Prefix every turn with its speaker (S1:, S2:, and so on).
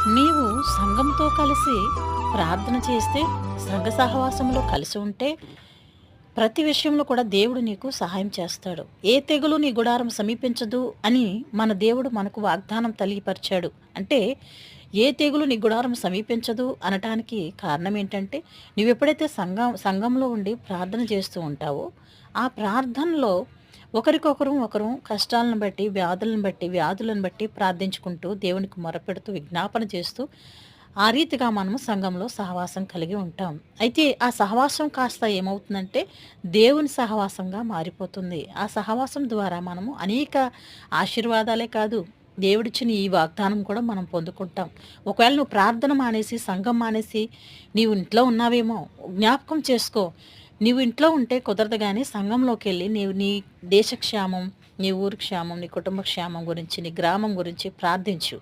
S1: నీవు సంఘంతో కలిసి ప్రార్థన చేస్తే, సంఘ సహవాసంలో కలిసి ఉంటే, ప్రతి విషయంలో కూడా దేవుడు నీకు సహాయం చేస్తాడు. ఏ తెగులు నీ గుడారం సమీపించదు అని మన దేవుడు మనకు వాగ్దానం తెలియపరిచాడు. అంటే ఏ తెగులు నీ గుడారం సమీపించదు అనటానికి కారణం ఏంటంటే, నువ్వెప్పుడైతే సంఘంలో ఉండి ప్రార్థన చేస్తూ ఉంటావో, ఆ ప్రార్థనలో ఒకరు కష్టాలను బట్టి, వ్యాధులను బట్టి ప్రార్థించుకుంటూ, దేవునికి మొరపెడుతూ, విజ్ఞాపన చేస్తూ, ఆ రీతిగా మనము సంఘంలో సహవాసం కలిగి ఉంటాం. అయితే ఆ సహవాసం కాస్త ఏమవుతుందంటే, దేవుని సహవాసంగా మారిపోతుంది. ఆ సహవాసం ద్వారా మనము అనేక ఆశీర్వాదాలే కాదు, దేవుడిచ్చిన ఈ వాగ్దానం కూడా మనం పొందుకుంటాం. ఒకవేళ నువ్వు ప్రార్థన మానేసి, సంఘం మానేసి, నీవు ఇంట్లో ఉన్నావేమో జ్ఞాపకం చేసుకో. నీవు ఇంట్లో ఉంటే కుదరదు గానీ, సంఘంలోకెళ్ళి నీవు నీ దేశ క్షేమం, నీ ఊరి క్షేమం, నీ కుటుంబ క్షేమం గురించి, నీ గ్రామం గురించి ప్రార్థించు.